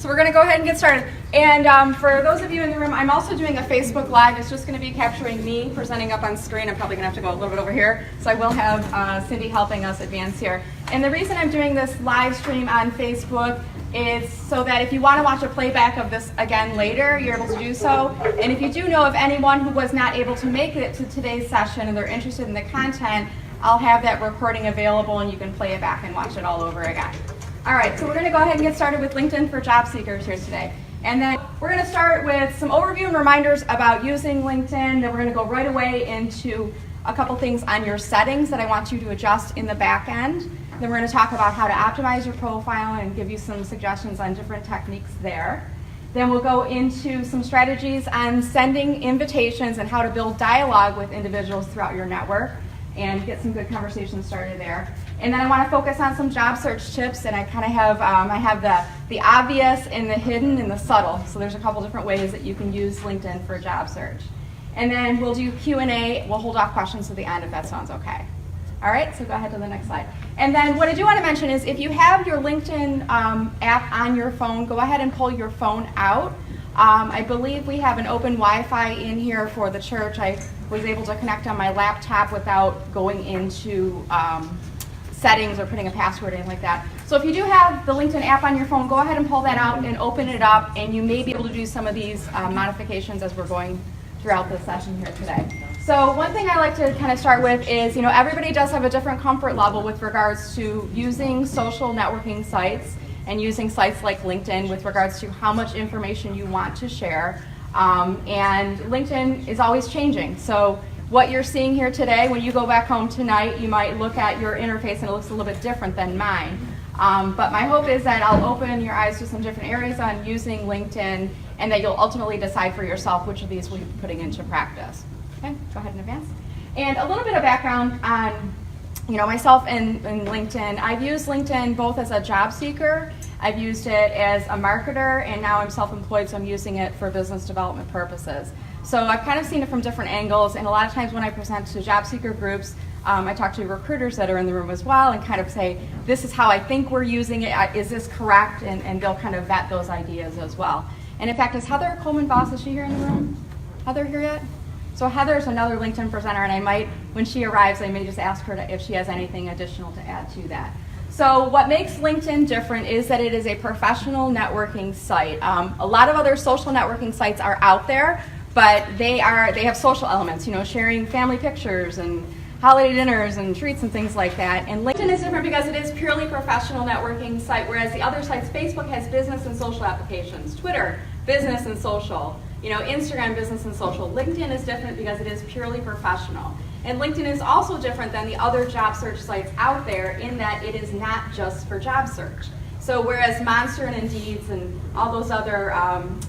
So we're going to go ahead and get started. And for those of you in the room, I'm also doing a Facebook Live. It's just going to be capturing me presenting up on screen. I'm probably going to have to go a little bit over here. So I will have Cindy helping us advance here. And the reason I'm doing this live stream on Facebook is so that if you want to watch a playback of this again later, you're able to do so. And if you do know of anyone who was not able to make it to today's session and they're interested in the content, I'll have that recording available and you can play it back and watch it all over again. All right, so we're going to go ahead and get started with LinkedIn for job seekers here today. And then we're going to start with some overview and reminders about using LinkedIn. Then we're going to go right away into a couple things on your settings that I want you to adjust in the back end. Then we're going to talk about how to optimize your profile and give you some suggestions on different techniques there. Then we'll go into some strategies on sending invitations and how to build dialogue with individuals throughout your network and get some good conversations started there. And then I want to focus on some job search tips, and I kind of have I have the obvious and the hidden and the subtle. So there's a couple different ways that you can use LinkedIn for job search. And then we'll do Q&A. We'll hold off questions to the end if that sounds okay. All right, so go ahead to the next slide. And then what I do want to mention is if you have your LinkedIn app on your phone, go ahead and pull your phone out. I believe we have an open Wi-Fi in here for the church. I was able to connect on my laptop without going into settings or putting a password in like that. So if you do have the LinkedIn app on your phone, go ahead and pull that out and open it up, and you may be able to do some of these modifications as we're going throughout the session here today. So one thing I like to kind of start with is, everybody does have a different comfort level with regards to using social networking sites and using sites like LinkedIn with regards to how much information you want to share. And LinkedIn is always changing. So what you're seeing here today, when you go back home tonight, you might look at your interface and it looks a little bit different than mine. But my hope is that I'll open your eyes to some different areas on using LinkedIn and that you'll ultimately decide for yourself which of these we'll be putting into practice. Okay, go ahead and advance. And a little bit of background on myself and LinkedIn. I've used LinkedIn both as a job seeker, I've used it as a marketer, and now I'm self-employed, so I'm using it for business development purposes. So I've kind of seen it from different angles, and a lot of times when I present to job seeker groups, I talk to recruiters that are in the room as well and kind of say, this is how I think we're using it, is this correct? And they'll kind of vet those ideas as well. And in fact, is Heather Coleman-Voss, is she here in the room? Heather here yet? So Heather's another LinkedIn presenter, and I might, when she arrives, I may just ask her if she has anything additional to add to that. So what makes LinkedIn different is that it is a professional networking site. A lot of other social networking sites are out there, but they have social elements, sharing family pictures and holiday dinners and treats and things like that. And LinkedIn is different because it is purely professional networking site, whereas the other sites, Facebook has business and social applications, Twitter, business and social, Instagram, business and social. LinkedIn is different because it is purely professional. And LinkedIn is also different than the other job search sites out there in that it is not just for job search. So whereas Monster and Indeeds and all those other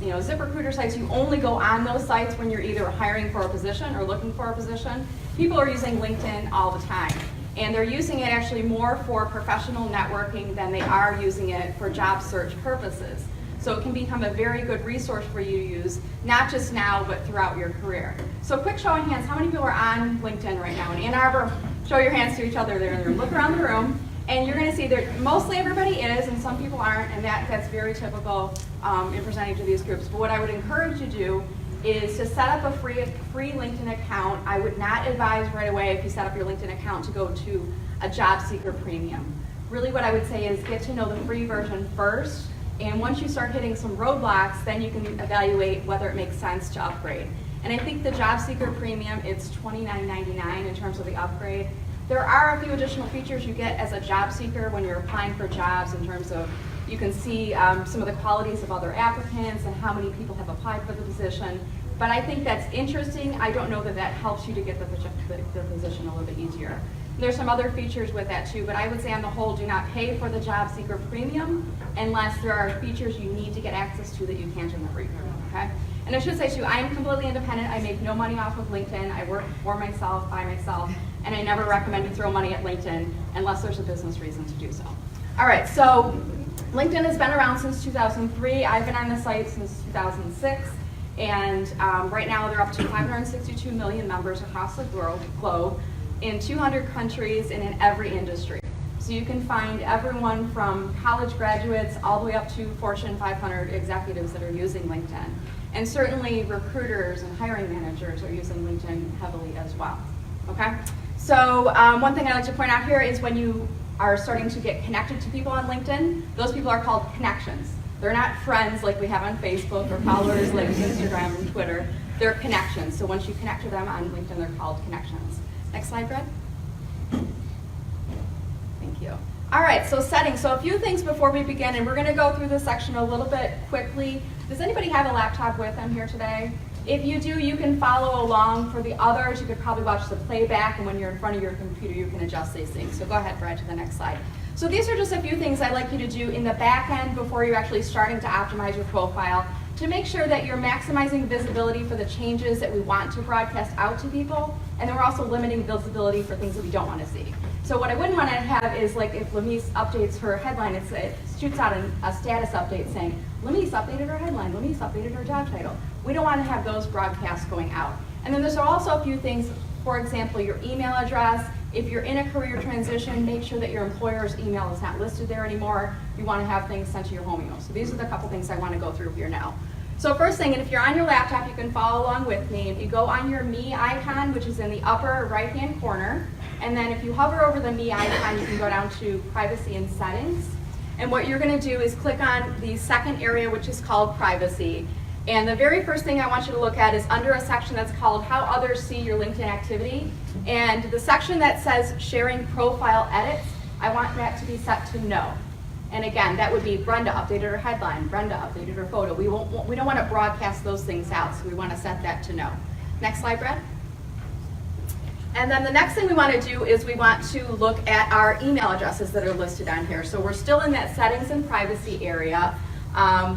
ZipRecruiter sites, you only go on those sites when you're either hiring for a position or looking for a position, people are using LinkedIn all the time. And they're using it actually more for professional networking than they are using it for job search purposes. So it can become a very good resource for you to use, not just now, but throughout your career. So quick show of hands, how many people are on LinkedIn right now? In Ann Arbor, show your hands to each other there in the room. Look around the room, and you're going to see that mostly everybody is, and some people aren't, and that's very typical in presenting to these groups. But what I would encourage you to do is to set up a free LinkedIn account. I would not advise right away if you set up your LinkedIn account to go to a job seeker premium. Really what I would say is get to know the free version first, and once you start hitting some roadblocks, then you can evaluate whether it makes sense to upgrade. And I think the job seeker premium, it's $29.99 in terms of the upgrade. There are a few additional features you get as a job seeker when you're applying for jobs in terms of you can see some of the qualities of other applicants and how many people have applied for the position. But I think that's interesting. I don't know that that helps you to get the position a little bit easier. There's some other features with that too, but I would say on the whole, do not pay for the job seeker premium unless there are features you need to get access to that you can't in the free premium, okay? And I should say too, I am completely independent. I make no money off of LinkedIn. I work for myself, by myself, and I never recommend you throw money at LinkedIn unless there's a business reason to do so. All right, so LinkedIn has been around since 2003. I've been on the site since 2006. And right now they're up to 562 million members across the globe in 200 countries and in every industry. So you can find everyone from college graduates all the way up to Fortune 500 executives that are using LinkedIn. And certainly recruiters and hiring managers are using LinkedIn heavily as well. Okay? So one thing I like to point out here is when you are starting to get connected to people on LinkedIn, those people are called connections. They're not friends like we have on Facebook or followers like Instagram and Twitter. They're connections. So once you connect to them on LinkedIn, they're called connections. Next slide, Brad. Thank you. All right, so settings. So a few things before we begin, and we're going to go through this section a little bit quickly. Does anybody have a laptop with them here today? If you do, you can follow along. For the others, you could probably watch the playback, and when you're in front of your computer, you can adjust these things. So go ahead, Brad, to the next slide. So these are just a few things I'd like you to do in the back end before you're actually starting to optimize your profile to make sure that you're maximizing visibility for the changes that we want to broadcast out to people, and then we're also limiting visibility for things that we don't want to see. So what I wouldn't want to have is like if Lamise updates her headline, it shoots out a status update saying, Lamise updated her headline, Lamise updated her job title. We don't want to have those broadcasts going out. And then there's also a few things, for example, your email address. If you're in a career transition, make sure that your employer's email is not listed there anymore. You want to have things sent to your home email. So these are the couple things I want to go through here now. So first thing, and if you're on your laptop, you can follow along with me. If you go on your Me icon, which is in the upper right-hand corner, and then if you hover over the Me icon, you can go down to Privacy and Settings. And what you're going to do is click on the second area, which is called Privacy. And the very first thing I want you to look at is under a section that's called How Others See Your LinkedIn Activity. And the section that says Sharing Profile Edits, I want that to be set to No. And again, that would be Brenda updated her headline, Brenda updated her photo. We don't want to broadcast those things out, so we want to set that to No. Next slide, Brad. And then the next thing we want to do is we want to look at our email addresses that are listed on here. So we're still in that settings and privacy area.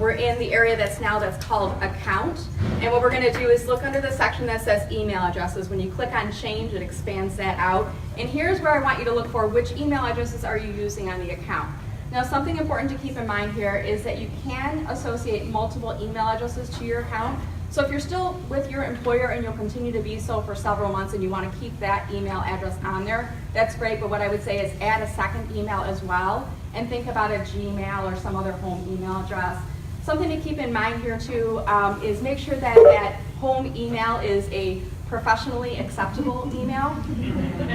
We're in the area that's called account. And what we're going to do is look under the section that says email addresses. When you click on change, it expands that out. And here's where I want you to look for which email addresses are you using on the account. Now, something important to keep in mind here is that you can associate multiple email addresses to your account. So if you're still with your employer and you'll continue to be so for several months and you want to keep that email address on there, that's great. But what I would say is add a second email as well and think about a Gmail or some other home email address. Something to keep in mind here too is make sure that that home email is a professionally acceptable email,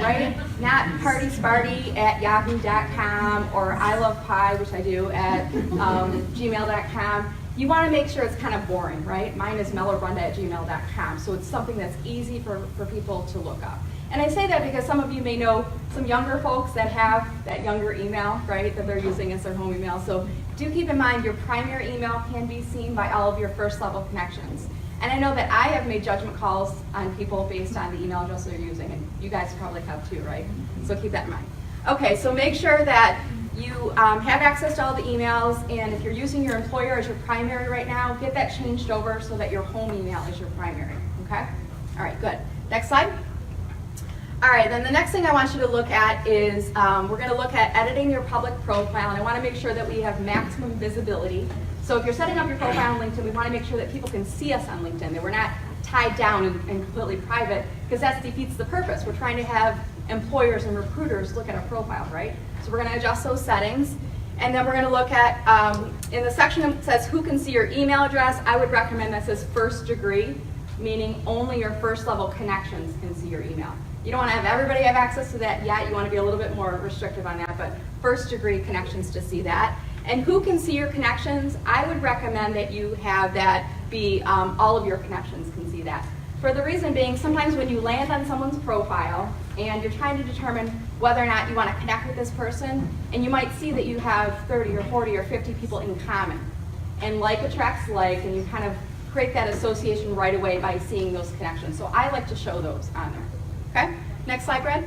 right? Not partysparty@yahoo.com or I love pie, which I do, at gmail.com. You want to make sure it's kind of boring, right? Mine is mellerbrenda@gmail.com, so it's something that's easy for people to look up. And I say that because some of you may know some younger folks that have that younger email, right, that they're using as their home email. So do keep in mind your primary email can be seen by all of your first level connections. And I know that I have made judgment calls on people based on the email address they're using, and you guys probably have too, right? So keep that in mind. Okay, so make sure that you have access to all the emails, and if you're using your employer as your primary right now, get that changed over so that your home email is your primary, okay? All right, good. Next slide. All right, then the next thing I want you to look at is we're going to look at editing your public profile, and I want to make sure that we have maximum visibility. So if you're setting up your profile on LinkedIn, we want to make sure that people can see us on LinkedIn, that we're not tied down and completely private, because that defeats the purpose. We're trying to have employers and recruiters look at our profile, right? So we're going to adjust those settings. And then we're going to look at, in the section that says who can see your email address, I would recommend that says first degree, meaning only your first level connections can see your email. You don't want to have everybody have access to that yet. You want to be a little bit more restrictive on that, but first degree connections to see that. And who can see your connections? I would recommend that you have that be all of your connections can see that. For the reason being, sometimes when you land on someone's profile and you're trying to determine whether or not you want to connect with this person, and you might see that you have 30 or 40 or 50 people in common. And like attracts like, and you kind of create that association right away by seeing those connections. So I like to show those on there. Okay, next slide, Brad.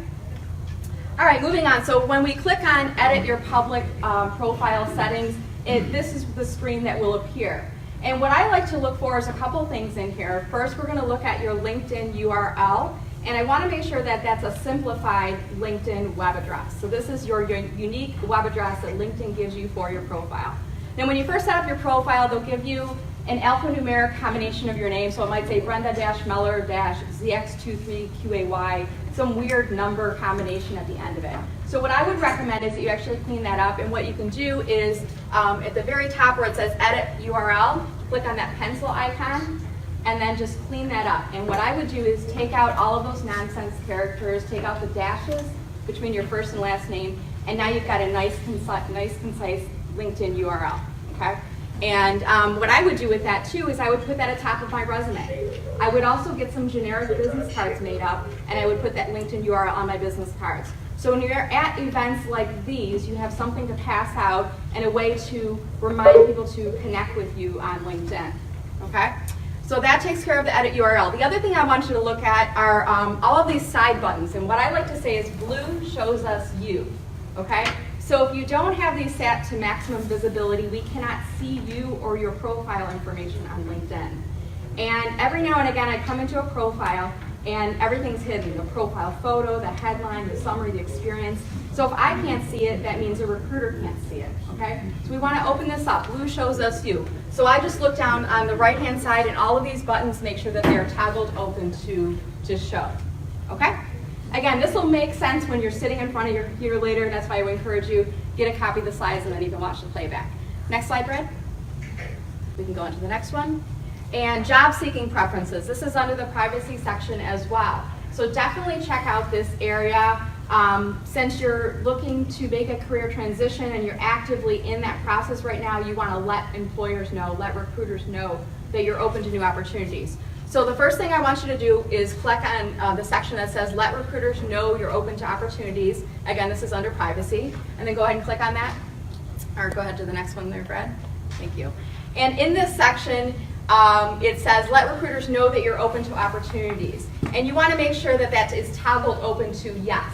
All right, moving on. So when we click on Edit Your Public Profile Settings, this is the screen that will appear. And what I like to look for is a couple things in here. First, we're going to look at your LinkedIn URL, and I want to make sure that that's a simplified LinkedIn web address. So this is your unique web address that LinkedIn gives you for your profile. Now, when you first set up your profile, they'll give you an alphanumeric combination of your name. So it might say Brenda-Meller-ZX23QAY some weird number combination at the end of it. So what I would recommend is that you actually clean that up, and what you can do is at the very top where it says edit URL, click on that pencil icon, and then just clean that up. And what I would do is take out all of those nonsense characters, take out the dashes between your first and last name, and now you've got a nice, concise LinkedIn URL, okay? And what I would do with that too is I would put that at the top of my resume. I would also get some generic business cards made up, and I would put that LinkedIn URL on my business cards. So when you're at events like these, you have something to pass out and a way to remind people to connect with you on LinkedIn, okay? So that takes care of the edit URL. The other thing I want you to look at are all of these side buttons. And what I like to say is blue shows us you, okay? So if you don't have these set to maximum visibility, we cannot see you or your profile information on LinkedIn. And every now and again, I come into a profile and everything's hidden. The profile photo, the headline, the summary, the experience. So if I can't see it, that means a recruiter can't see it, okay? So we want to open this up. Blue shows us you. So I just look down on the right-hand side, and all of these buttons make sure that they are toggled open to show, okay? Again, this will make sense when you're sitting in front of your computer later. That's why I would encourage you, get a copy of the slides and then even watch the playback. Next slide, Brad. We can go on to the next one. And job seeking preferences. This is under the privacy section as well. So definitely check out this area. Since you're looking to make a career transition and you're actively in that process right now, you want to let employers know, let recruiters know that you're open to new opportunities. So the first thing I want you to do is click on the section that says let recruiters know you're open to opportunities. Again, this is under privacy. And then go ahead and click on that. Or go ahead to the next one there, Brad. Thank you. And in this section, it says let recruiters know that you're open to opportunities. And you want to make sure that that is toggled open to yes.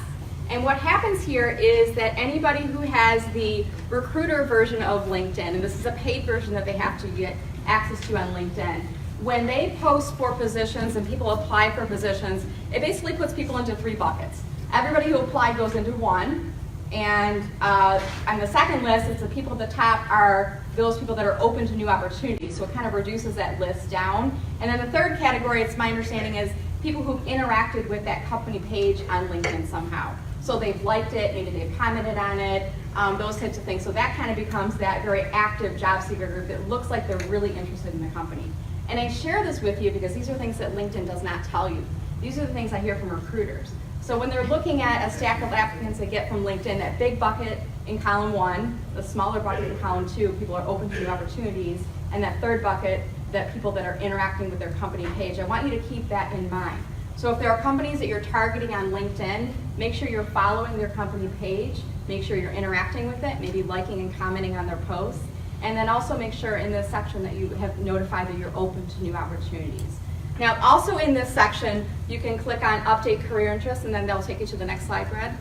And what happens here is that anybody who has the recruiter version of LinkedIn, and this is a paid version that they have to get access to on LinkedIn, when they post for positions and people apply for positions, it basically puts people into three buckets. Everybody who applied goes into one, and on the second list, it's the people at the top are those people that are open to new opportunities, so it kind of reduces that list down. And then the third category, it's my understanding, is people who've interacted with that company page on LinkedIn somehow. So they've liked it, maybe they've commented on it, those types of things. So that kind of becomes that very active job seeker group that looks like they're really interested in the company. And I share this with you because these are things that LinkedIn does not tell you. These are the things I hear from recruiters. So when they're looking at a stack of applicants they get from LinkedIn, that big bucket in column 1, the smaller bucket in column 2, people are open to new opportunities, and that third bucket, that people that are interacting with their company page, I want you to keep that in mind. So if there are companies that you're targeting on LinkedIn, make sure you're following their company page, make sure you're interacting with it, maybe liking and commenting on their posts, and then also make sure in this section that you have notified that you're open to new opportunities. Now, also in this section, you can click on Update Career Interests, and then they'll take you to the next slide, Brad.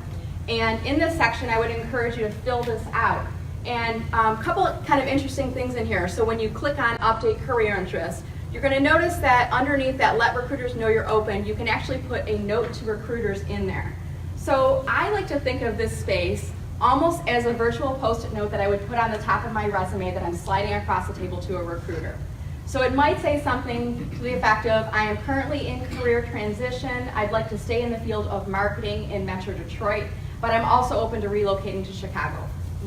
And in this section, I would encourage you to fill this out. And a couple of kind of interesting things in here. So when you click on Update Career Interests, you're going to notice that underneath that Let Recruiters Know You're Open, you can actually put a note to recruiters in there. So I like to think of this space almost as a virtual Post-it note that I would put on the top of my resume that I'm sliding across the table to a recruiter. So it might say something to the effect of, I am currently in career transition, I'd like to stay in the field of marketing in Metro Detroit, but I'm also open to relocating to Chicago.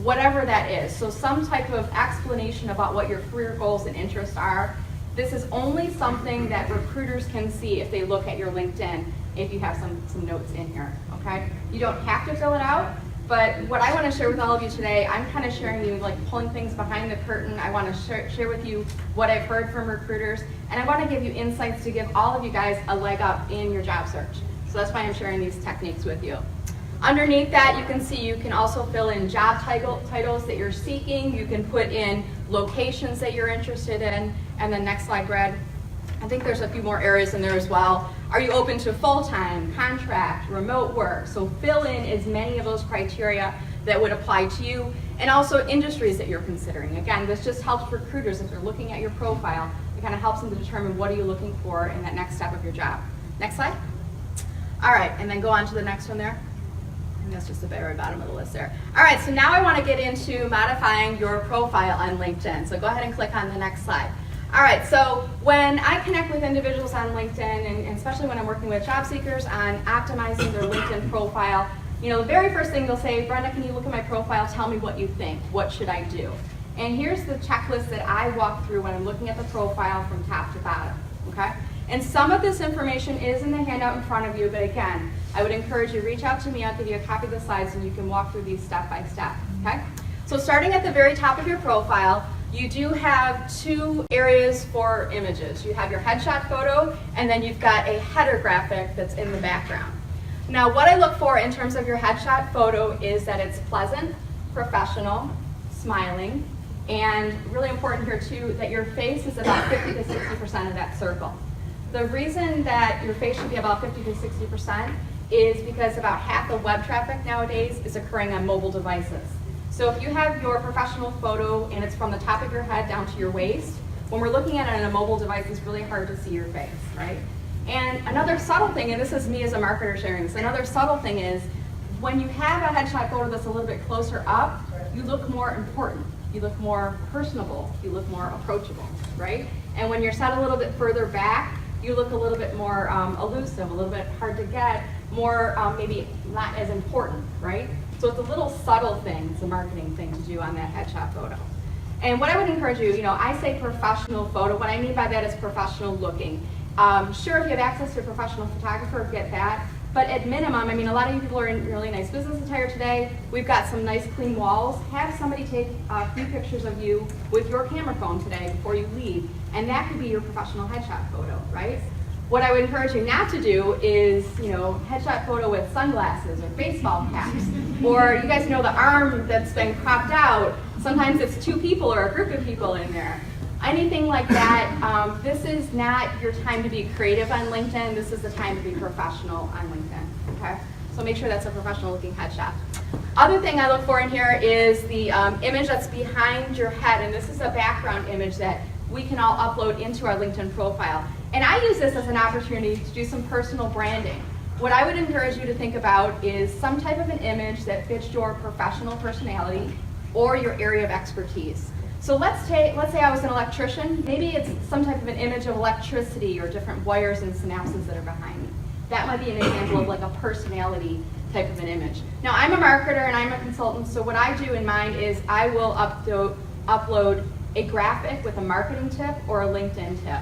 Whatever that is. So some type of explanation about what your career goals and interests are. This is only something that recruiters can see if they look at your LinkedIn, if you have some notes in here, okay? You don't have to fill it out, but what I want to share with all of you today, I'm kind of sharing you, like pulling things behind the curtain. I want to share with you what I've heard from recruiters, and I want to give you insights to give all of you guys a leg up in your job search. So that's why I'm sharing these techniques with you. Underneath that, you can see you can also fill in job titles that you're seeking. You can put in locations that you're interested in. And then next slide, Brad. I think there's a few more areas in there as well. Are you open to full-time, contract, remote work? So fill in as many of those criteria that would apply to you, and also industries that you're considering. Again, this just helps recruiters if they're looking at your profile. It kind of helps them to determine what are you looking for in that next step of your job. Next slide. All right, and then go on to the next one there. And that's just the very bottom of the list there. All right, so now I want to get into modifying your profile on LinkedIn. So go ahead and click on the next slide. All right, so when I connect with individuals on LinkedIn, and especially when I'm working with job seekers on optimizing their LinkedIn profile, you know, the very first thing they'll say, Brenda, can you look at my profile, tell me what you think, what should I do? And here's the checklist that I walk through when I'm looking at the profile from top to bottom, okay? And some of this information is in the handout in front of you, but again, I would encourage you, reach out to me, I'll give you a copy of the slides and you can walk through these step by step, okay? So starting at the very top of your profile, you do have two areas for images. You have your headshot photo, and then you've got a header graphic that's in the background. Now, what I look for in terms of your headshot photo is that it's pleasant, professional, smiling, and really important here too, that your face is about 50 to 60% of that circle. The reason that your face should be about 50 to 60% is because about half the web traffic nowadays is occurring on mobile devices. So if you have your professional photo and it's from the top of your head down to your waist, when we're looking at it on a mobile device, it's really hard to see your face, right? And another subtle thing, and this is me as a marketer sharing this, another subtle thing is when you have a headshot photo that's a little bit closer up, you look more important, you look more personable, you look more approachable, right? And when you're set a little bit further back, you look a little bit more elusive, a little bit hard to get, more maybe not as important, right? So it's a little subtle thing, it's a marketing thing to do on that headshot photo. And what I would encourage you, I say professional photo. What I mean by that is professional looking. Sure, if you have access to a professional photographer, get that. But at minimum, a lot of you people are in really nice business attire today. We've got some nice clean walls. Have somebody take a few pictures of you with your camera phone today before you leave. And that could be your professional headshot photo, right? What I would encourage you not to do is, headshot photo with sunglasses or baseball caps. Or you guys know the arm that's been cropped out. Sometimes it's two people or a group of people in there. Anything like that, this is not your time to be creative on LinkedIn. This is the time to be professional on LinkedIn, okay? So make sure that's a professional looking headshot. Other thing I look for in here is the image that's behind your head, and this is a background image that we can all upload into our LinkedIn profile. And I use this as an opportunity to do some personal branding. What I would encourage you to think about is some type of an image that fits your professional personality or your area of expertise. So let's say I was an electrician. Maybe it's some type of an image of electricity or different wires and synapses that are behind me. That might be an example of like a personality type of an image. Now I'm a marketer and I'm a consultant, so what I do in mine is I will upload a graphic with a marketing tip or a LinkedIn tip.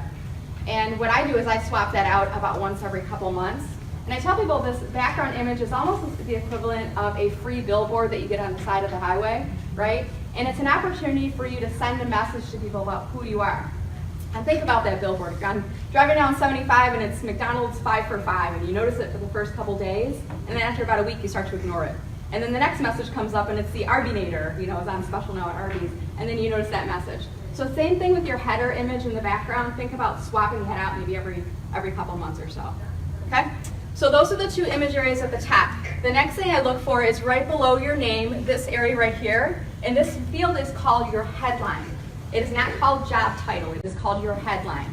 And what I do is I swap that out about once every couple months. And I tell people this background image is almost the equivalent of a free billboard that you get on the side of the highway, right? And it's an opportunity for you to send a message to people about who you are. And think about that billboard. I'm driving down 75 and it's McDonald's 5 for 5, and you notice it for the first couple days, and then after about a week you start to ignore it. And then the next message comes up and it's the Arbinator, it's on special now at Arby's, and then you notice that message. So same thing with your header image in the background. Think about swapping that out maybe every couple months or so, okay? So those are the two image areas at the top. The next thing I look for is right below your name, this area right here, and this field is called your headline. It is not called job title, it is called your headline.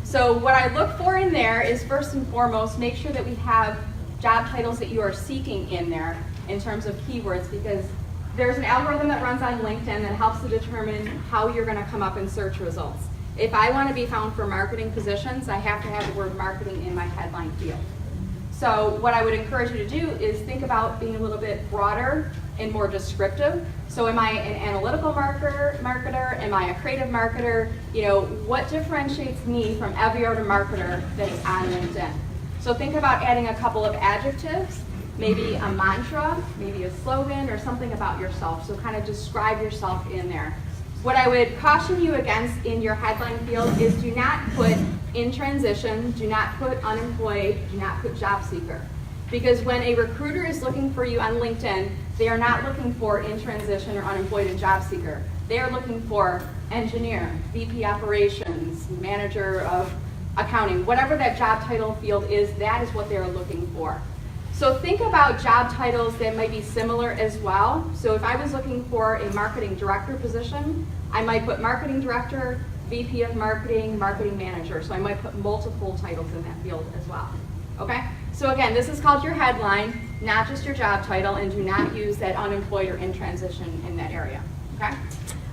So what I look for in there is first and foremost, make sure that we have job titles that you are seeking in there in terms of keywords, because there's an algorithm that runs on LinkedIn that helps to determine how you're going to come up in search results. If I want to be found for marketing positions, I have to have the word marketing in my headline field. So what I would encourage you to do is think about being a little bit broader and more descriptive. So am I an analytical marketer? Am I a creative marketer? What differentiates me from every other marketer that is on LinkedIn? So think about adding a couple of adjectives, maybe a mantra, maybe a slogan, or something about yourself. So kind of describe yourself in there. What I would caution you against in your headline field is do not put in transition, do not put unemployed, do not put job seeker. Because when a recruiter is looking for you on LinkedIn, they are not looking for in transition or unemployed and job seeker. They are looking for engineer, VP operations, manager of accounting, whatever that job title field is, that is what they're looking for. So think about job titles that might be similar as well. So if I was looking for a marketing director position, I might put marketing director, VP of marketing, marketing manager. So I might put multiple titles in that field as well. Okay? So again, this is called your headline, not just your job title, and do not use that unemployed or in transition in that area. Okay?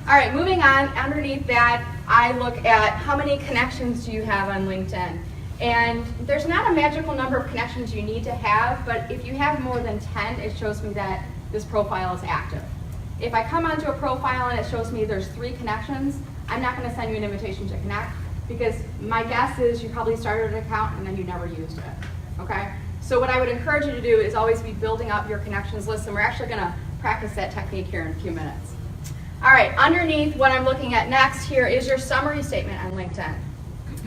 All right, moving on, underneath that, I look at how many connections do you have on LinkedIn. And there's not a magical number of connections you need to have, but if you have more than 10, it shows me that this profile is active. If I come onto a profile and it shows me there's 3 connections, I'm not going to send you an invitation to connect, because my guess is you probably started an account and then you never used it, okay? So what I would encourage you to do is always be building up your connections list, and we're actually going to practice that technique here in a few minutes. All right, underneath what I'm looking at next here is your summary statement on LinkedIn.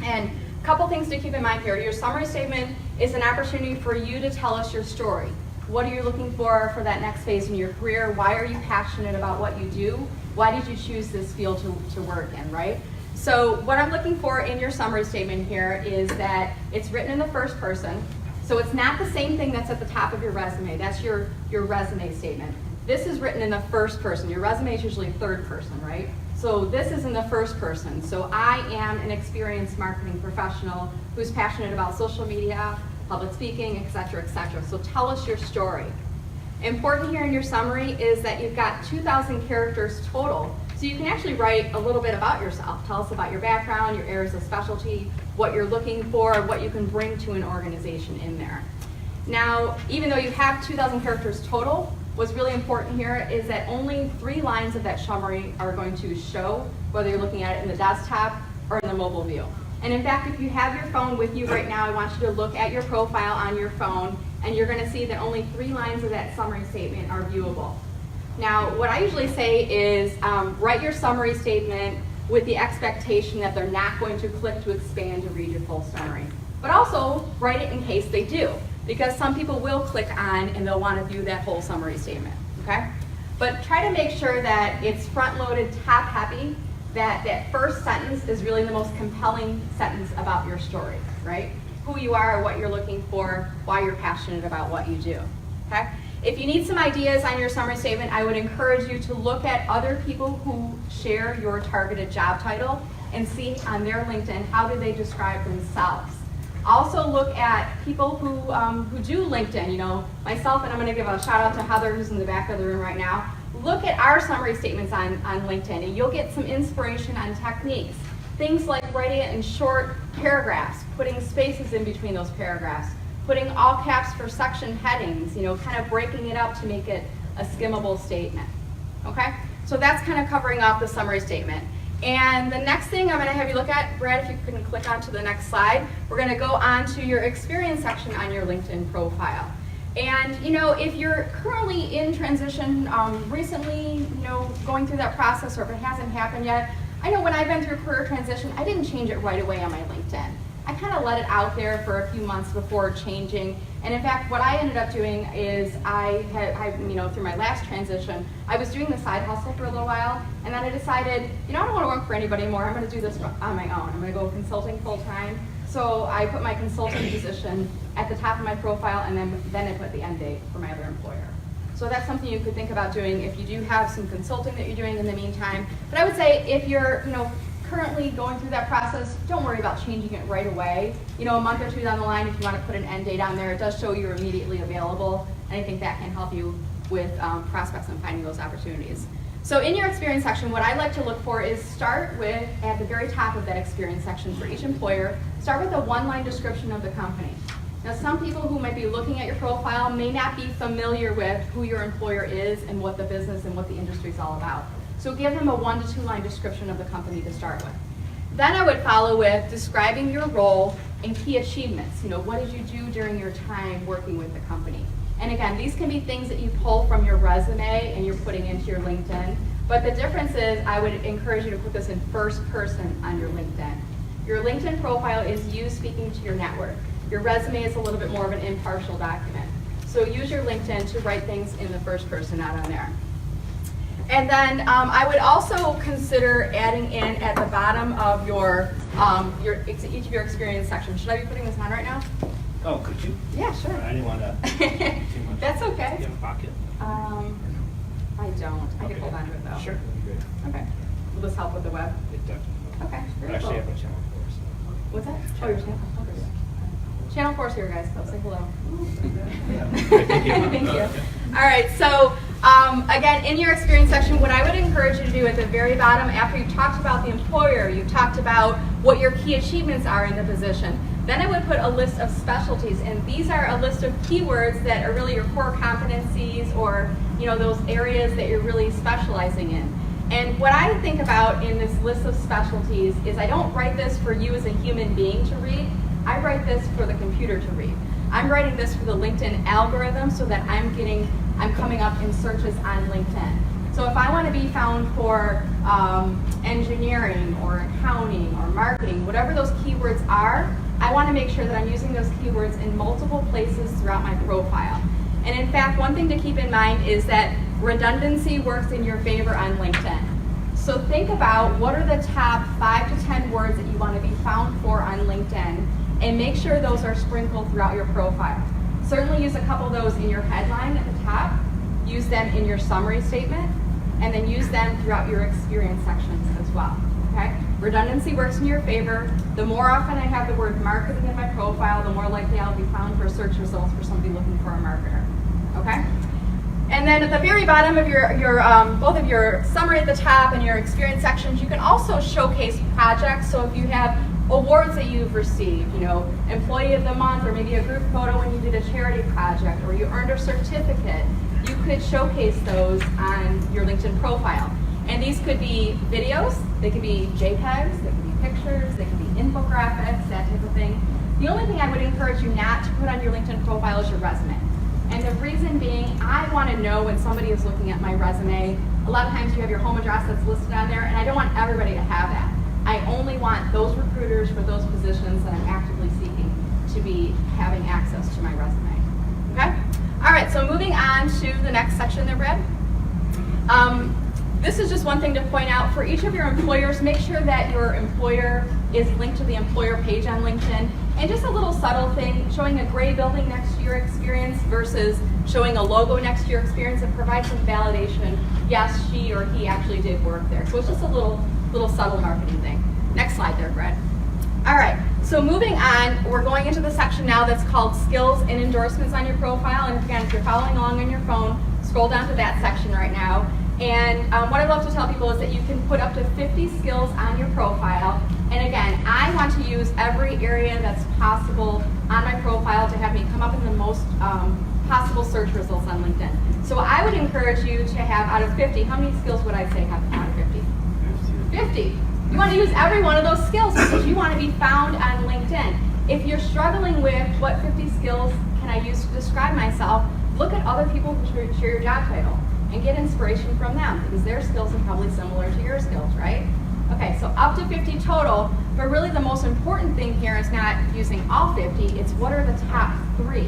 And a couple things to keep in mind here. Your summary statement is an opportunity for you to tell us your story. What are you looking for that next phase in your career? Why are you passionate about what you do? Why did you choose this field to work in, right? So what I'm looking for in your summary statement here is that it's written in the first person. So it's not the same thing that's at the top of your resume. That's your resume statement. This is written in the first person. Your resume is usually third person, right? So this is in the first person. So I am an experienced marketing professional who's passionate about social media, public speaking, et cetera, et cetera. So tell us your story. Important here in your summary is that you've got 2,000 characters total. So you can actually write a little bit about yourself. Tell us about your background, your areas of specialty, what you're looking for, what you can bring to an organization in there. Now, even though you have 2,000 characters total, what's really important here is that only 3 lines of that summary are going to show, whether you're looking at it in the desktop or in the mobile view. And in fact, if you have your phone with you right now, I want you to look at your profile on your phone, and you're going to see that only 3 lines of that summary statement are viewable. Now, what I usually say is write your summary statement with the expectation that they're not going to click to expand to read your full summary. But also, write it in case they do, because some people will click on and they'll want to view that whole summary statement, okay? But try to make sure that it's front-loaded, top-heavy, that first sentence is really the most compelling sentence about your story, right? Who you are, what you're looking for, why you're passionate about what you do, okay? If you need some ideas on your summary statement, I would encourage you to look at other people who share your targeted job title and see on their LinkedIn, how do they describe themselves. Also look at people who do LinkedIn, you know, myself, and I'm going to give a shout out to Heather, who's in the back of the room right now. Look at our summary statements on LinkedIn, and you'll get some inspiration on techniques. Things like writing it in short paragraphs, putting spaces in between those paragraphs, putting all caps for section headings, you know, kind of breaking it up to make it a skimmable statement, okay? So that's kind of covering off the summary statement. And the next thing I'm going to have you look at, Brad, if you can click on to the next slide, we're going to go on to your experience section on your LinkedIn profile. And, you know, if you're currently in transition, recently, you know, going through that process, or if it hasn't happened yet, I know when I've been through career transition, I didn't change it right away on my LinkedIn. I kind of let it out there for a few months before changing. And in fact, what I ended up doing is you know, through my last transition, I was doing the side hustle for a little while, and then I decided, you know, I don't want to work for anybody anymore. I'm going to do this on my own. I'm going to go consulting full time. So I put my consulting position at the top of my profile, and then I put the end date for my other employer. So that's something you could think about doing if you do have some consulting that you're doing in the meantime. But I would say if you're, you know, currently going through that process, don't worry about changing it right away. You know, a month or two down the line, if you want to put an end date on there, it does show you're immediately available, and I think that can help you with prospects and finding those opportunities. So in your experience section, what I like to look for is start with, at the very top of that experience section for each employer, start with a one-line description of the company. Now, some people who might be looking at your profile may not be familiar with who your employer is and what the business and what the industry is all about. So give them a 1 to 2 line description of the company to start with. Then I would follow with describing your role and key achievements. You know, what did you do during your time working with the company? And again, these can be things that you pull from your resume and you're putting into your LinkedIn. But the difference is I would encourage you to put this in first person on your LinkedIn. Your LinkedIn profile is you speaking to your network. Your resume is a little bit more of an impartial document. So use your LinkedIn to write things in the first person out on there. And then I would also consider adding in at the bottom of each of your experience section. Should I be putting this on right now? Oh, could you? Yeah, sure. I didn't want to too much. That's okay. Do you have a pocket? I don't. I can hold on to it though. Sure. Great. Okay. Will this help with the web? It definitely will. Okay. I Very actually cool. have a channel for us. What's that? Oh, your channel. Channel 4's here, guys. So say hello. Thank you. Thank you. All right. So Again, in your experience section, what I would encourage you to do at the very bottom, after you've talked about the employer, you've talked about what your key achievements are in the position, then I would put a list of specialties, and these are a list of keywords that are really your core competencies, or those areas that you're really specializing in. And what I think about in this list of specialties is I don't write this for you as a human being to read, I write this for the computer to read. I'm writing this for the LinkedIn algorithm so that I'm coming up in searches on LinkedIn. So if I want to be found for engineering or accounting or marketing, whatever those keywords are, I want to make sure that I'm using those keywords in multiple places throughout my profile. And in fact, one thing to keep in mind is that redundancy works in your favor on LinkedIn. So think about what are the top 5 to 10 words that you want to be found for on LinkedIn, and make sure those are sprinkled throughout your profile. Certainly use a couple of those in your headline at the top, use them in your summary statement, and then use them throughout your experience sections as well. Okay? Redundancy works in your favor. The more often I have the word marketing in my profile, the more likely I'll be found for search results for somebody looking for a marketer. Okay? And then at the very bottom of your both of your summary at the top and your experience sections, you can also showcase projects. So if you have awards that you've received, Employee of the Month, or maybe a group photo when you did a charity project, or you earned a certificate, you could showcase those on your LinkedIn profile. And these could be videos, they could be JPEGs, they could be pictures, they could be infographics, that type of thing. The only thing I would encourage you not to put on your LinkedIn profile is your resume. And the reason being, I want to know when somebody is looking at my resume. A lot of times you have your home address that's listed on there, and I don't want everybody to have that. I only want those recruiters for those positions that I'm actively seeking to be having access to my resume. Okay? All right, so moving on to the next section there, Brad. This is just one thing to point out. For each of your employers, make sure that your employer is linked to the employer page on LinkedIn. And just a little subtle thing, showing a gray building next to your experience versus showing a logo next to your experience, it provides some validation. Yes, she or he actually did work there. So it's just a little subtle marketing thing. Next slide there, Brett. All right, so moving on, we're going into the section now that's called skills and endorsements on your profile. And again, if you're following along on your phone, scroll down to that section right now. And what I love to tell people is that you can put up to 50 skills on your profile. And again, I want to use every area that's possible on my profile to have me come up in the most possible search results on LinkedIn. So I would encourage you to have, out of 50, how many skills would I say have out of 50? 50. You want to use every one of those skills because you want to be found on LinkedIn. If you're struggling with what 50 skills can I use to describe myself, look at other people who share your job title and get inspiration from them, because their skills are probably similar to your skills, right? Okay, so up to 50 total, but really the most important thing here is not using all 50, it's what are the top 3.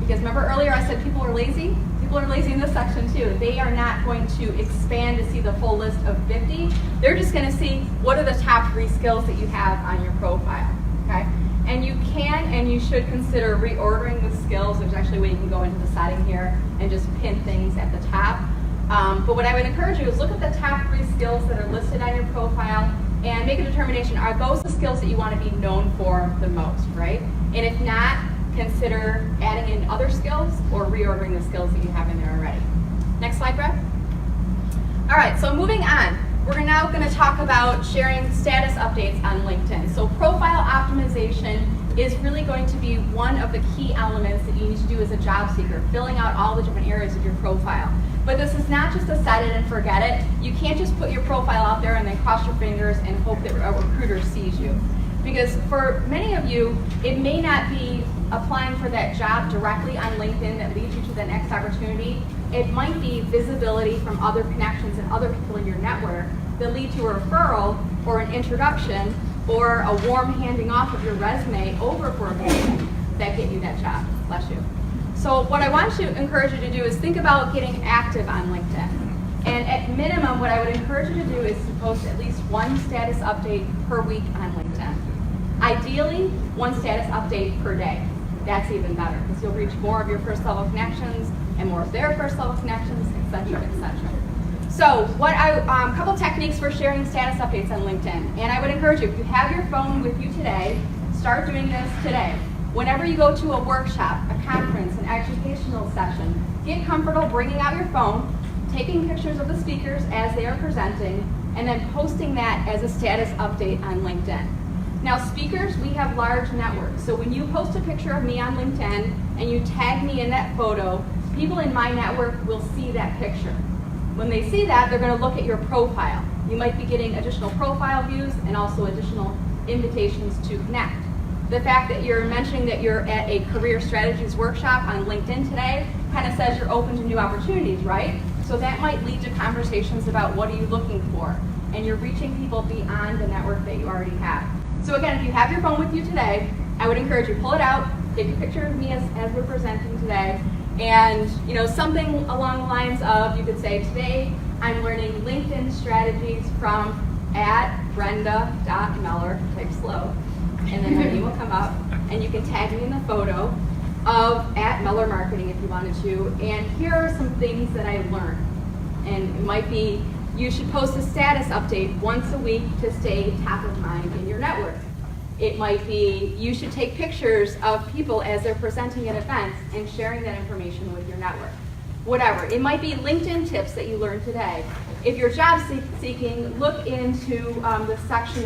Because remember earlier I said people are lazy? People are lazy in this section too. They are not going to expand to see the full list of 50. They're just going to see what are the top 3 skills that you have on your profile, okay? And you can and you should consider reordering the skills. There's actually a way you can go into the setting here and just pin things at the top. But what I would encourage you is look at the top 3 skills that are listed on your profile and make a determination, are those the skills that you want to be known for the most, right? And if not, consider adding in other skills or reordering the skills that you have in there already. Next slide, Brett. All right, so moving on. We're now going to talk about sharing status updates on LinkedIn. So profile optimization is really going to be one of the key elements that you need to do as a job seeker, filling out all the different areas of your profile. But this is not just a set it and forget it. You can't just put your profile out there and then cross your fingers and hope that a recruiter sees you. Because for many of you, it may not be applying for that job directly on LinkedIn that leads you to the next opportunity. It might be visibility from other connections and other people in your network that lead to a referral or an introduction or a warm handing off of your resume over for a position that get you that job. Bless you. So what I want to encourage you to do is think about getting active on LinkedIn. And at minimum, what I would encourage you to do is to post at least one status update per week on LinkedIn. Ideally, one status update per day. That's even better because you'll reach more of your first level connections and more of their first level connections, etc., etc. So a couple techniques for sharing status updates on LinkedIn. And I would encourage you, if you have your phone with you today, start doing this today. Whenever you go to a workshop, a conference, an educational session, get comfortable bringing out your phone, taking pictures of the speakers as they are presenting, and then posting that as a status update on LinkedIn. Now speakers, we have large networks, so when you post a picture of me on LinkedIn and you tag me in that photo, people in my network will see that picture. When they see that, they're going to look at your profile. You might be getting additional profile views and also additional invitations to connect. The fact that you're mentioning that you're at a career strategies workshop on LinkedIn today kind of says you're open to new opportunities, right? So that might lead to conversations about what are you looking for, and you're reaching people beyond the network that you already have. So again, if you have your phone with you today, I would encourage you, pull it out, take a picture of me as we're presenting today, and something along the lines of, you could say, today I'm learning LinkedIn strategies from @Brenda.Meller, type slow, and then my name will come up, and you can tag me in the photo of @Meller Marketing if you wanted to, and here are some things that I learned. And it might be, you should post a status update once a week to stay top of mind in your network. It might be, you should take pictures of people as they're presenting at events and sharing that information with your network. Whatever. It might be LinkedIn tips that you learned today. If you're job seeking, look into the section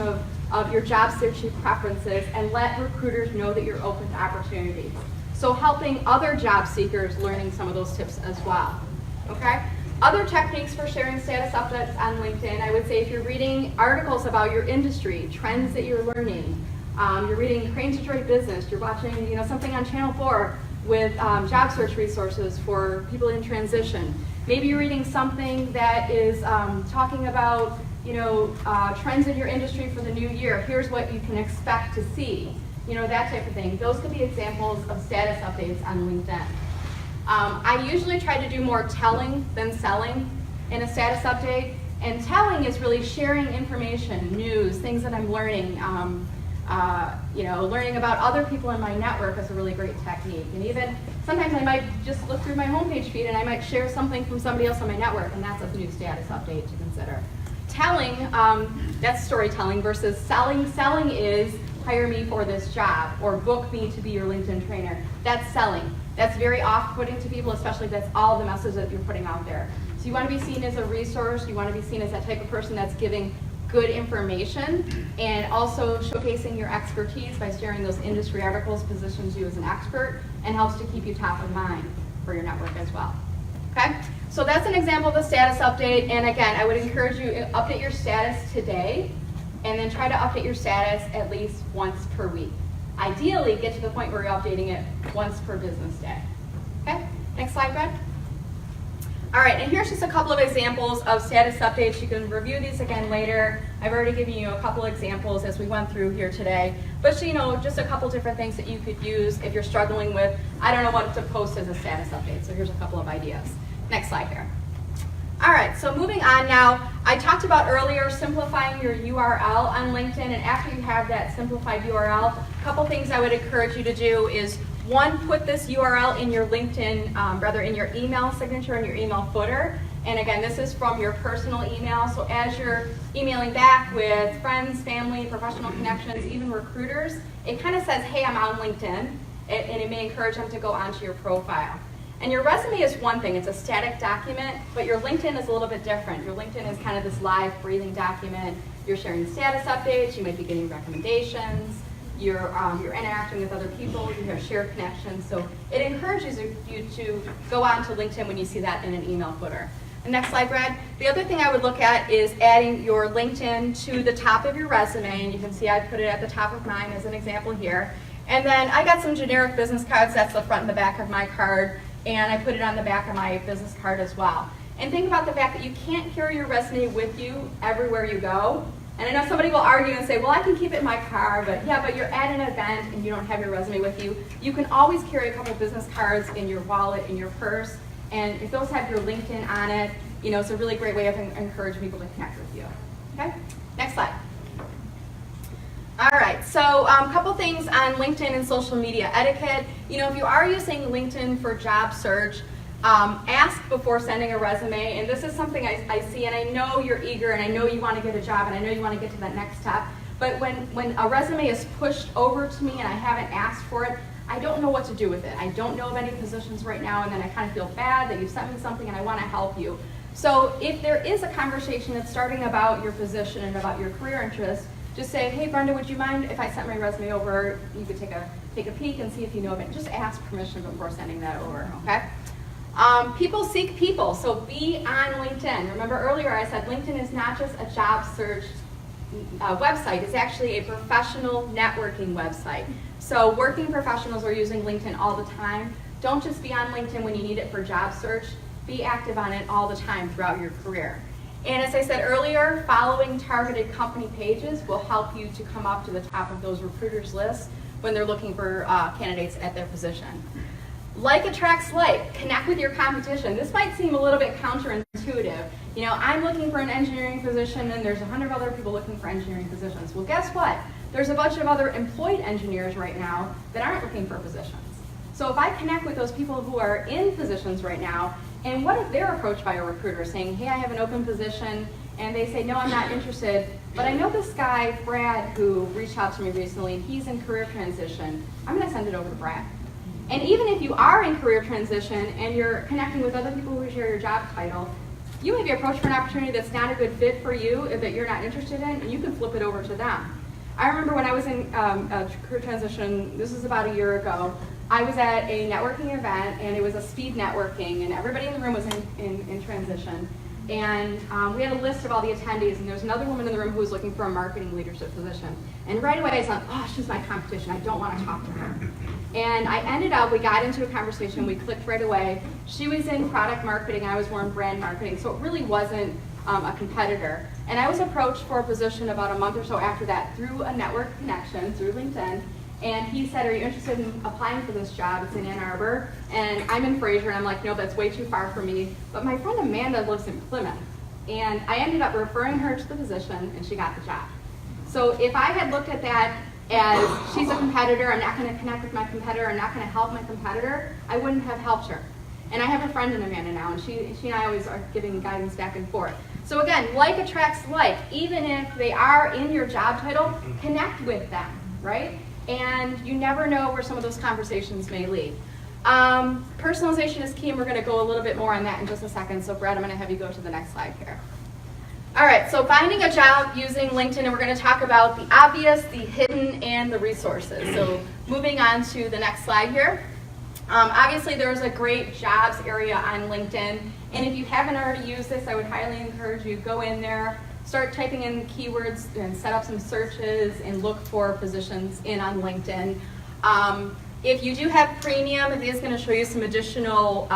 of your job searching preferences and let recruiters know that you're open to opportunities. So helping other job seekers learning some of those tips as well. Okay? Other techniques for sharing status updates on LinkedIn, I would say if you're reading articles about your industry, trends that you're learning, you're reading Cranes Detroit Business, you're watching something on Channel 4 with job search resources for people in transition. Maybe you're reading something that is talking about trends in your industry for the new year. Here's what you can expect to see. That type of thing. Those could be examples of status updates on LinkedIn. I usually try to do more telling than selling in a status update. And telling is really sharing information, news, things that I'm learning. Learning about other people in my network is a really great technique. And even sometimes I might just look through my homepage feed and I might share something from somebody else on my network, and that's a new status update to consider. Telling, that's storytelling, versus selling. Selling is hire me for this job or book me to be your LinkedIn trainer. That's selling. That's very off-putting to people, especially if that's all the message that you're putting out there. So you want to be seen as a resource. You want to be seen as that type of person that's giving good information and also showcasing your expertise by sharing those industry articles, positions you as an expert, and helps to keep you top of mind for your network as well. Okay? So that's an example of a status update. And again, I would encourage you to update your status today, and then try to update your status at least once per week. Ideally, get to the point where you're updating it once per business day. Okay? Next slide, Brad. All right, and here's just a couple of examples of status updates. You can review these again later. I've already given you a couple examples as we went through here today. But just a couple different things that you could use if you're struggling with, I don't know what to post as a status update. So here's a couple of ideas. Next slide here. All right, so moving on now, I talked about earlier simplifying your URL on LinkedIn, and after you have that simplified URL, a couple things I would encourage you to do is, one, put this URL in your LinkedIn, in your email signature and your email footer. And again, this is from your personal email, so as you're emailing back with friends, family, professional connections, even recruiters, it kind of says, hey, I'm on LinkedIn, and it may encourage them to go onto your profile. And your resume is one thing, it's a static document, but your LinkedIn is a little bit different. Your LinkedIn is kind of this live, breathing document. You're sharing status updates, you might be getting recommendations, you're interacting with other people, you have shared connections, so it encourages you to go on to LinkedIn when you see that in an email footer. And next slide, Brad. The other thing I would look at is adding your LinkedIn to the top of your resume, and you can see I put it at the top of mine as an example here. And then I got some generic business cards, that's the front and the back of my card, and I put it on the back of my business card as well. And think about the fact that you can't carry your resume with you everywhere you go. And I know somebody will argue and say, well, I can keep it in my car, but you're at an event and you don't have your resume with you. You can always carry a couple business cards in your wallet, in your purse, and if those have your LinkedIn on it, it's a really great way of encouraging people to connect with you. Okay? Next slide. All right, so a couple things on LinkedIn and social media etiquette. If you are using LinkedIn for job search, ask before sending a resume, and this is something I see, and I know you're eager, and I know you want to get a job, and I know you want to get to that next step, but when a resume is pushed over to me and I haven't asked for it, I don't know what to do with it. I don't know of any positions right now, and then I kind of feel bad that you've sent me something and I want to help you. So if there is a conversation that's starting about your position and about your career interests, just say, hey Brenda, would you mind if I sent my resume over? You could take a peek and see if you know of it. Just ask permission before sending that over, okay? People seek people, so be on LinkedIn. Remember earlier I said LinkedIn is not just a job search website, it's actually a professional networking website. So working professionals are using LinkedIn all the time. Don't just be on LinkedIn when you need it for job search, be active on it all the time throughout your career. And as I said earlier, following targeted company pages will help you to come up to the top of those recruiters' lists when they're looking for candidates at their position. Like attracts like. Connect with your competition. This might seem a little bit counterintuitive. You know, I'm looking for an engineering position and there's 100 other people looking for engineering positions. Well, guess what? There's a bunch of other employed engineers right now that aren't looking for positions. So if I connect with those people who are in positions right now, and what if they're approached by a recruiter saying, hey, I have an open position, and they say, no, I'm not interested, but I know this guy, Brad, who reached out to me recently, and he's in career transition. I'm going to send it over to Brad. And even if you are in career transition and you're connecting with other people who share your job title, you may be approached for an opportunity that's not a good fit for you, that you're not interested in, and you can flip it over to them. I remember when I was in career transition, this was about a year ago, I was at a networking event, and it was a speed networking, and everybody in the room was in transition. And we had a list of all the attendees, and there was another woman in the room who was looking for a marketing leadership position. And right away I thought, oh, she's my competition. I don't want to talk to her. And I ended up, we got into a conversation, we clicked right away. She was in product marketing, I was more in brand marketing, so it really wasn't a competitor. And I was approached for a position about a month or so after that through a network connection, through LinkedIn. And he said, are you interested in applying for this job? It's in Ann Arbor. And I'm in Fraser, and I'm like, no, that's way too far for me. But my friend Amanda lives in Plymouth. And I ended up referring her to the position, and she got the job. So if I had looked at that as she's a competitor, I'm not going to connect with my competitor, I'm not going to help my competitor, I wouldn't have helped her. And I have a friend in Amanda now, and she and I always are giving guidance back and forth. So again, like attracts like. Even if they are in your job title, connect with them, right? And you never know where some of those conversations may lead. Personalization is key, and we're going to go a little bit more on that in just a second. So Brad, I'm going to have you go to the next slide here. All right, so finding a job using LinkedIn, and we're going to talk about the obvious, the hidden, and the resources. So moving on to the next slide here. Obviously, there's a great jobs area on LinkedIn, and if you haven't already used this, I would highly encourage you, go in there, start typing in keywords and set up some searches and look for positions in on LinkedIn. If you do have premium, it is going to show you some additional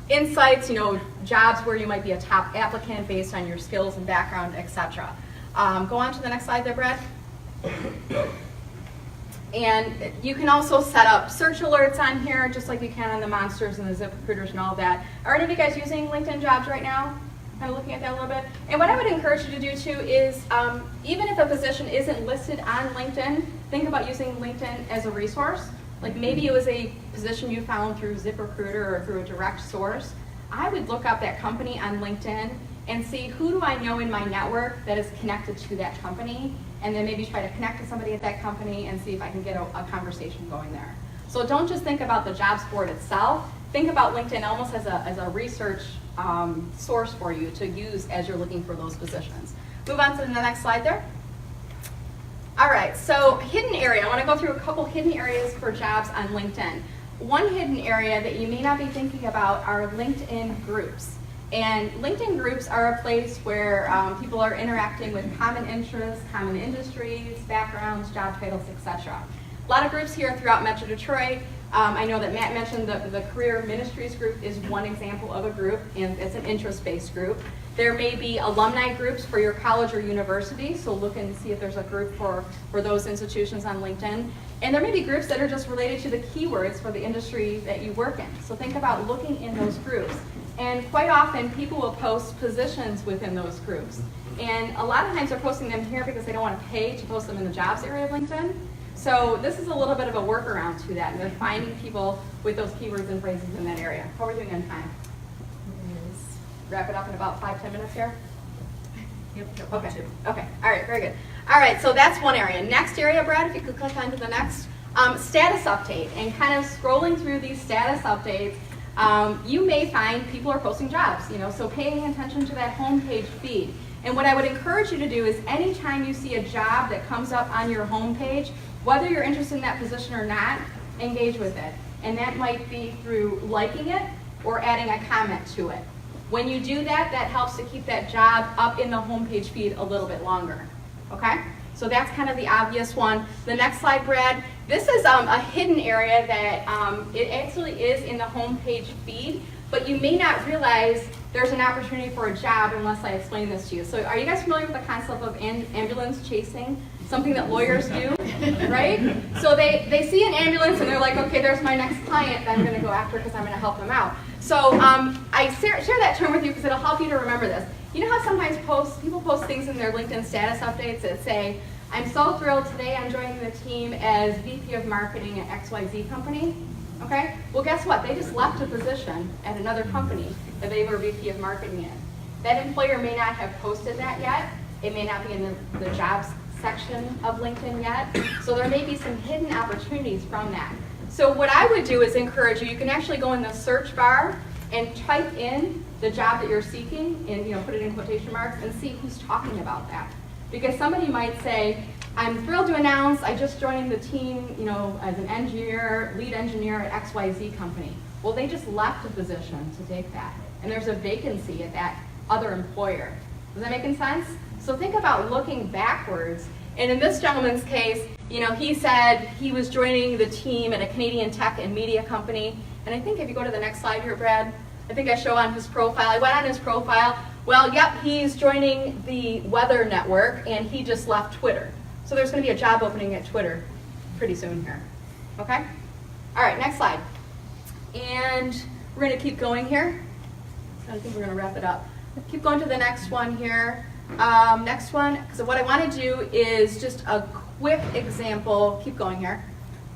insights, you know, jobs where you might be a top applicant based on your skills and background, etc. Go on to the next slide there, Brad. And you can also set up search alerts on here, just like you can on the Monsters and the ZipRecruiters and all that. Are any of you guys using LinkedIn Jobs right now? Kind of looking at that a little bit. And what I would encourage you to do too is, even if a position isn't listed on LinkedIn, think about using LinkedIn as a resource. Like maybe it was a position you found through ZipRecruiter or through a direct source. I would look up that company on LinkedIn and see who do I know in my network that is connected to that company, and then maybe try to connect to somebody at that company and see if I can get a conversation going there. So don't just think about the jobs board itself. Think about LinkedIn almost as a research source for you to use as you're looking for those positions. Move on to the next slide there. All right, so hidden area. I want to go through a couple hidden areas for jobs on LinkedIn. One hidden area that you may not be thinking about are LinkedIn groups. And LinkedIn groups are a place where people are interacting with common interests, common industries, backgrounds, job titles, etc. A lot of groups here throughout Metro Detroit. I know that Matt mentioned the Career Ministries group is one example of a group, and it's an interest-based group. There may be alumni groups for your college or university, so look and see if there's a group for those institutions on LinkedIn. And there may be groups that are just related to the keywords for the industry that you work in. So think about looking in those groups. And quite often, people will post positions within those groups. And a lot of times they're posting them here because they don't want to pay to post them in the jobs area of LinkedIn. So this is a little bit of a workaround to that. And they're finding people with those keywords and phrases in that area. How are we doing on time? Wrap it up in about 5-10 minutes here? Yep. Okay. Okay. All right. Very good. All right. So that's one area. Next area, Brad, if you could click onto the next. Status update, and kind of scrolling through these status updates, you may find people are posting jobs, so paying attention to that homepage feed. And what I would encourage you to do is anytime you see a job that comes up on your homepage, whether you're interested in that position or not, engage with it. And that might be through liking it or adding a comment to it. When you do that, that helps to keep that job up in the homepage feed a little bit longer, okay? So that's kind of the obvious one. The next slide, Brad. This is a hidden area that it actually is in the homepage feed, but you may not realize there's an opportunity for a job unless I explain this to you. So are you guys familiar with the concept of ambulance chasing? Something that lawyers do, right? So they see an ambulance and they're like, okay, there's my next client that I'm going to go after because I'm going to help them out. So I share that term with you because it'll help you to remember this. You know how sometimes people post things in their LinkedIn status updates that say, I'm so thrilled today I'm joining the team as VP of Marketing at XYZ company. Okay? Well, guess what? They just left a position at another company that they were VP of Marketing in. That employer may not have posted that yet. It may not be in the jobs section of LinkedIn yet. So there may be some hidden opportunities from that. So what I would do is encourage you, you can actually go in the search bar and type in the job that you're seeking and put it in quotation marks and see who's talking about that. Because somebody might say, I'm thrilled to announce I just joined the team, as an engineer, lead engineer at XYZ company. Well, they just left a position to take that. And there's a vacancy at that other employer. Does that make sense? So think about looking backwards. And in this gentleman's case, he said he was joining the team at a Canadian tech and media company. And I think if you go to the next slide here, Brad, I think I show on his profile. I went on his profile. Well, yep, he's joining the Weather Network, and he just left Twitter. So there's going to be a job opening at Twitter pretty soon here. Okay? All right, next slide. And we're going to keep going here. I think we're going to wrap it up. Keep going to the next one here. Next one, so what I want to do is just a quick example, keep going here,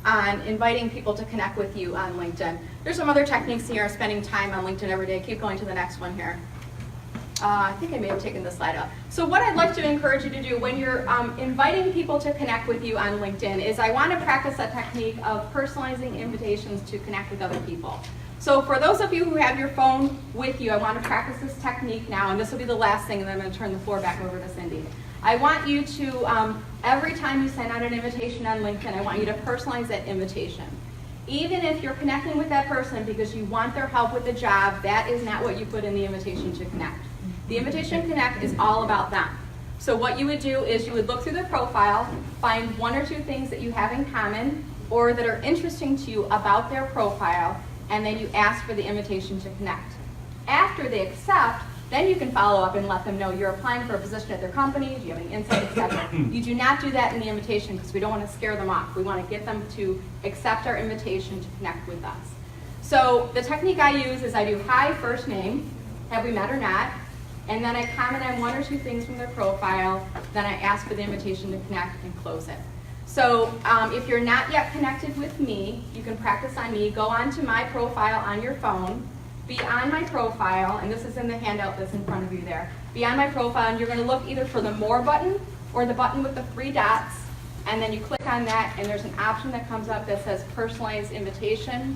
on inviting people to connect with you on LinkedIn. There's some other techniques here, spending time on LinkedIn every day. Keep going to the next one here. I think I may have taken this slide up. So what I'd like to encourage you to do when you're inviting people to connect with you on LinkedIn is I want to practice a technique of personalizing invitations to connect with other people. So for those of you who have your phone with you, I want to practice this technique now, and this will be the last thing, and then I'm going to turn the floor back over to Cindy. I want you to, every time you send out an invitation on LinkedIn, I want you to personalize that invitation. Even if you're connecting with that person because you want their help with the job, that is not what you put in the invitation to connect. The invitation to connect is all about them. So what you would do is you would look through their profile, find one or two things that you have in common or that are interesting to you about their profile, and then you ask for the invitation to connect. After they accept, then you can follow up and let them know you're applying for a position at their company, do you have any insight, etc. You do not do that in the invitation because we don't want to scare them off. We want to get them to accept our invitation to connect with us. So the technique I use is I do hi, first name, have we met or not, and then I comment on one or two things from their profile, then I ask for the invitation to connect and close it. So if you're not yet connected with me, you can practice on me. Go onto my profile on your phone, be on my profile, and this is in the handout that's in front of you there. Be on my profile, and you're going to look either for the More button or the button with the 3 dots, and then you click on that, and there's an option that comes up that says Personalized Invitation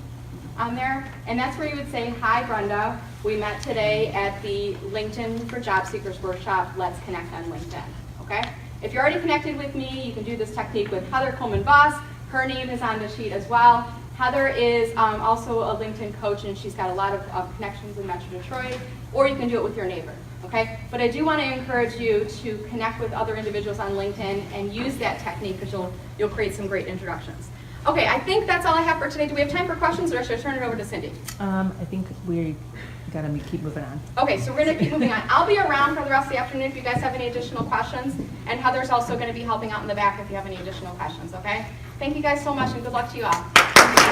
on there, and that's where you would say, hi Brenda, we met today at the LinkedIn for Job Seekers Workshop, let's connect on LinkedIn, okay? If you're already connected with me, you can do this technique with Heather Coleman-Voss. Her name is on the sheet as well. Heather is also a LinkedIn coach, and she's got a lot of connections in Metro Detroit, or you can do it with your neighbor, okay? But I do want to encourage you to connect with other individuals on LinkedIn and use that technique because you'll create some great introductions. Okay, I think that's all I have for today. Do we have time for questions, or should I turn it over to Cindy? I think we got to keep moving on. Okay, so we're going to keep moving on. I'll be around for the rest of the afternoon if you guys have any additional questions, and Heather's also going to be helping out in the back if you have any additional questions, okay? Thank you guys so much, and good luck to you all.